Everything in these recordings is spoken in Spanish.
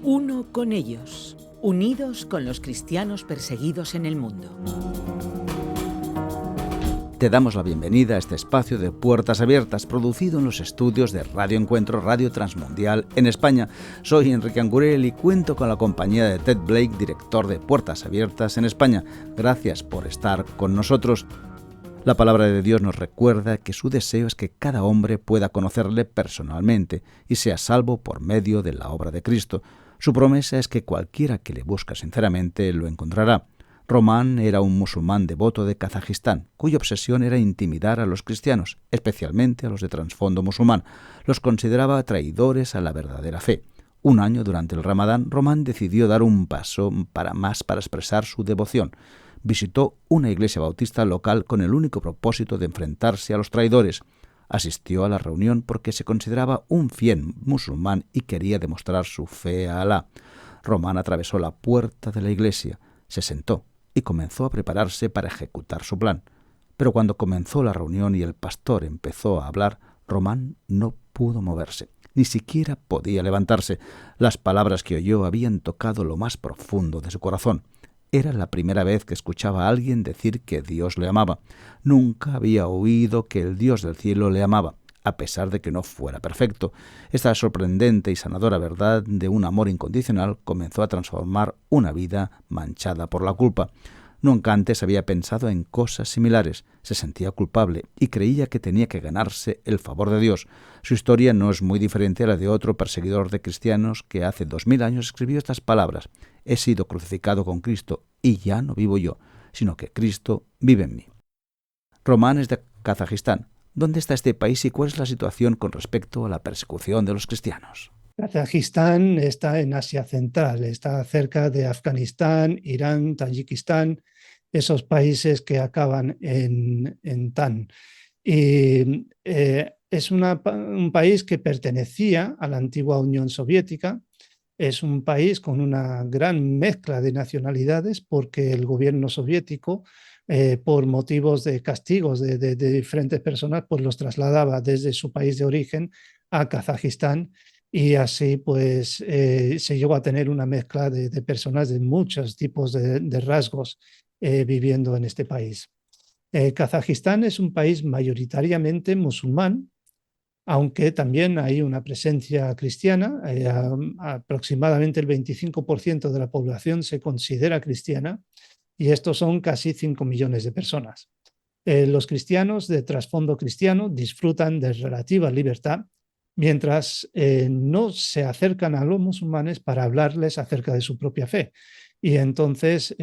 Uno con ellos, unidos con los cristianos perseguidos en el mundo. Te damos la bienvenida a este espacio de Puertas Abiertas, producido en los estudios de Radio Encuentro, Radio Transmundial en España. Soy Enrique Angurel y cuento con la compañía de Ted Blake, director de Puertas Abiertas en España. Gracias por estar con nosotros. La palabra de Dios nos recuerda que su deseo es que cada hombre pueda conocerle personalmente y sea salvo por medio de la obra de Cristo. Su promesa es que cualquiera que le busca sinceramente lo encontrará. Román era un musulmán devoto de Kazajistán, cuya obsesión era intimidar a los cristianos, especialmente a los de trasfondo musulmán. Los consideraba traidores a la verdadera fe. Un año durante el Ramadán, Román decidió dar un paso para expresar su devoción. Visitó una iglesia bautista local con el único propósito de enfrentarse a los traidores. Asistió a la reunión porque se consideraba un fiel musulmán y quería demostrar su fe a Alá. Román atravesó la puerta de la iglesia, se sentó y comenzó a prepararse para ejecutar su plan. Pero cuando comenzó la reunión y el pastor empezó a hablar, Román no pudo moverse, ni siquiera podía levantarse. Las palabras que oyó habían tocado lo más profundo de su corazón. Era la primera vez que escuchaba a alguien decir que Dios le amaba. Nunca había oído que el Dios del cielo le amaba, a pesar de que no fuera perfecto. Esta sorprendente y sanadora verdad de un amor incondicional comenzó a transformar una vida manchada por la culpa. Nunca antes había pensado en cosas similares. Se sentía culpable y creía que tenía que ganarse el favor de Dios. Su historia no es muy diferente a la de otro perseguidor de cristianos que hace 2000 años escribió estas palabras: «He sido crucificado con Cristo y ya no vivo yo, sino que Cristo vive en mí». Román es de Kazajistán. ¿Dónde está este país y cuál es la situación con respecto a la persecución de los cristianos? Kazajistán está en Asia Central, está cerca de Afganistán, Irán, Tayikistán, esos países que acaban en tan. Y es un país que pertenecía a la antigua Unión Soviética. Es un país con una gran mezcla de nacionalidades porque el gobierno soviético, por motivos de castigos de diferentes personas, pues los trasladaba desde su país de origen a Kazajistán, y así pues se llegó a tener una mezcla de personas de muchos tipos de rasgos viviendo en este país. Kazajistán es un país mayoritariamente musulmán, aunque también hay una presencia cristiana. Aproximadamente el 25% de la población se considera cristiana, y estos son casi 5 millones de personas. Los cristianos de trasfondo cristiano disfrutan de relativa libertad, mientras no se acercan a los musulmanes para hablarles acerca de su propia fe. Y entonces,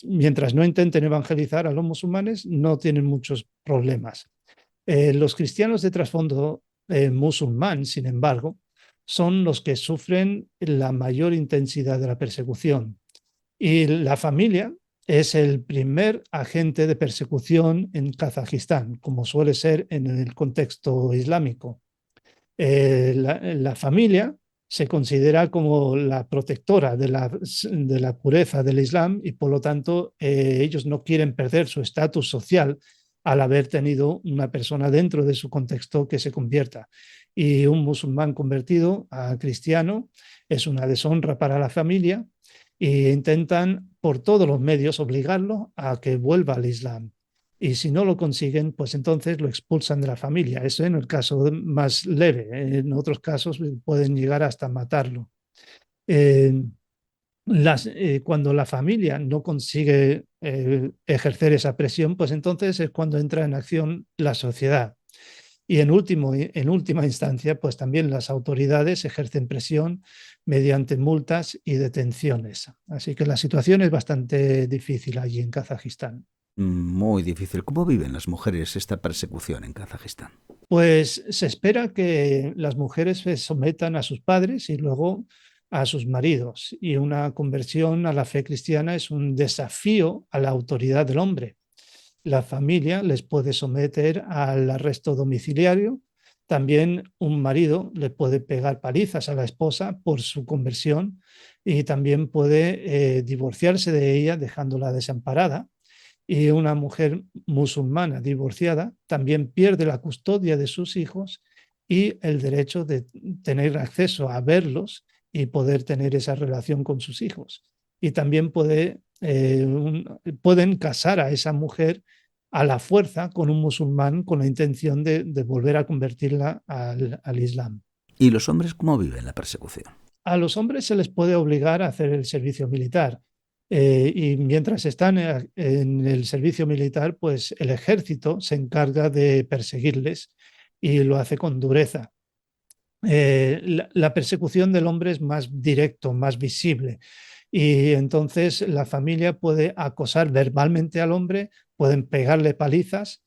mientras no intenten evangelizar a los musulmanes, no tienen muchos problemas. Los cristianos de trasfondo musulmán, sin embargo, son los que sufren la mayor intensidad de la persecución. Y la familia es el primer agente de persecución en Kazajistán, como suele ser en el contexto islámico. La familia se considera como la protectora de la pureza del Islam, y por lo tanto ellos no quieren perder su estatus social al haber tenido una persona dentro de su contexto que se convierta. Y un musulmán convertido a cristiano es una deshonra para la familia, e intentan por todos los medios obligarlo a que vuelva al Islam. Y si no lo consiguen, pues entonces lo expulsan de la familia. Eso en el caso más leve. En otros casos pueden llegar hasta matarlo. Cuando la familia no consigue ejercer esa presión, pues entonces es cuando entra en acción la sociedad. Y en última instancia, pues también las autoridades ejercen presión mediante multas y detenciones. Así que la situación es bastante difícil allí en Kazajistán. Muy difícil. ¿Cómo viven las mujeres esta persecución en Kazajistán? Pues se espera que las mujeres se sometan a sus padres y luego a sus maridos. Y una conversión a la fe cristiana es un desafío a la autoridad del hombre. La familia les puede someter al arresto domiciliario. También un marido le puede pegar palizas a la esposa por su conversión, y también puede divorciarse de ella dejándola desamparada. Y una mujer musulmana divorciada también pierde la custodia de sus hijos y el derecho de tener acceso a verlos y poder tener esa relación con sus hijos. Y también pueden casar a esa mujer a la fuerza con un musulmán con la intención de volver a convertirla al Islam. ¿Y los hombres cómo viven la persecución? A los hombres se les puede obligar a hacer el servicio militar. Y mientras están en el servicio militar, pues el ejército se encarga de perseguirles y lo hace con dureza. La persecución del hombre es más directo, más visible. Y entonces la familia puede acosar verbalmente al hombre, pueden pegarle palizas,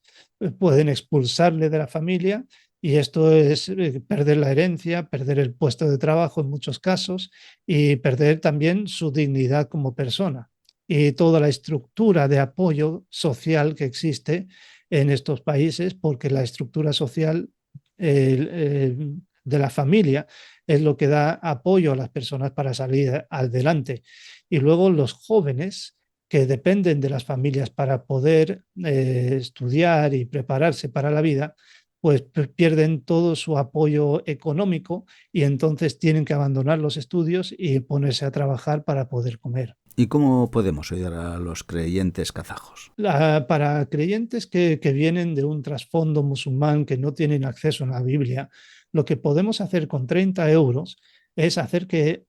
pueden expulsarle de la familia, y esto es perder la herencia, perder el puesto de trabajo en muchos casos y perder también su dignidad como persona y toda la estructura de apoyo social que existe en estos países, porque la estructura social de la familia es lo que da apoyo a las personas para salir adelante. Y luego los jóvenes que dependen de las familias para poder estudiar y prepararse para la vida, pues pierden todo su apoyo económico y entonces tienen que abandonar los estudios y ponerse a trabajar para poder comer. ¿Y cómo podemos ayudar a los creyentes kazajos? Para creyentes que vienen de un trasfondo musulmán, que no tienen acceso a la Biblia, lo que podemos hacer con 30 euros es hacer que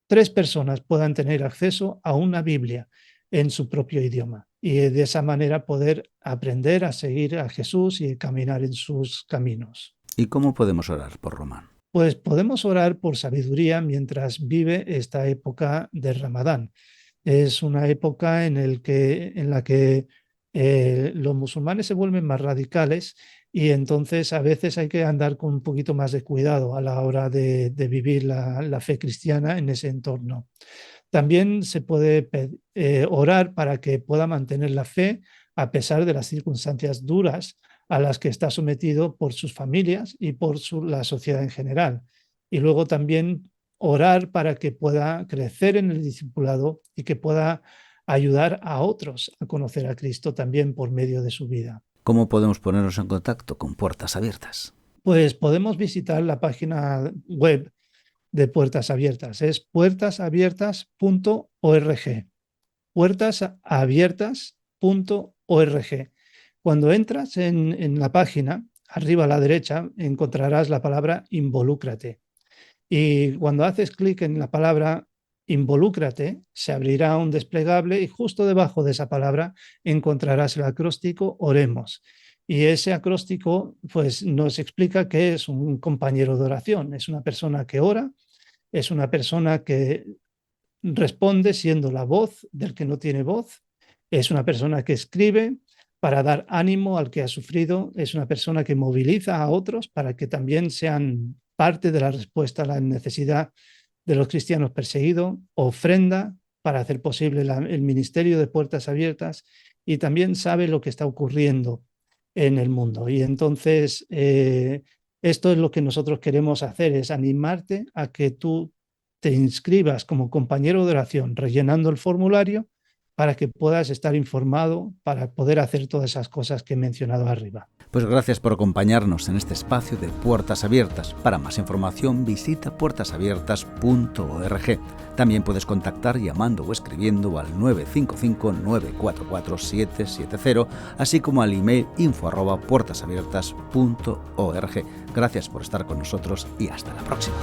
3 personas puedan tener acceso a una Biblia en su propio idioma y de esa manera poder aprender a seguir a Jesús y caminar en sus caminos. ¿Y cómo podemos orar por Román? Pues podemos orar por sabiduría mientras vive esta época de Ramadán. Es una época en la que los musulmanes se vuelven más radicales y entonces a veces hay que andar con un poquito más de cuidado a la hora de vivir la fe cristiana en ese entorno. También se puede orar para que pueda mantener la fe a pesar de las circunstancias duras a las que está sometido por sus familias y por la sociedad en general. Y luego también orar para que pueda crecer en el discipulado y que pueda ayudar a otros a conocer a Cristo también por medio de su vida. ¿Cómo podemos ponernos en contacto con Puertas Abiertas? Pues podemos visitar la página web de Puertas Abiertas. Es puertasabiertas.org. puertasabiertas.org. Cuando entras en la página, arriba a la derecha, encontrarás la palabra involúcrate. Y cuando haces clic en la palabra involúcrate, se abrirá un desplegable y justo debajo de esa palabra encontrarás el acróstico Oremos. Y ese acróstico pues, nos explica que es un compañero de oración, es una persona que ora, es una persona que responde siendo la voz del que no tiene voz, es una persona que escribe para dar ánimo al que ha sufrido, es una persona que moviliza a otros para que también sean parte de la respuesta a la necesidad de los cristianos perseguidos, ofrenda para hacer posible el ministerio de Puertas Abiertas y también sabe lo que está ocurriendo en el mundo. Y entonces esto es lo que nosotros queremos hacer, es animarte a que tú te inscribas como compañero de oración rellenando el formulario para que puedas estar informado para poder hacer todas esas cosas que he mencionado arriba. Pues gracias por acompañarnos en este espacio de Puertas Abiertas. Para más información visita puertasabiertas.org. También puedes contactar llamando o escribiendo al 955-944-770, así como al email info@puertasabiertas.org. Gracias por estar con nosotros y hasta la próxima.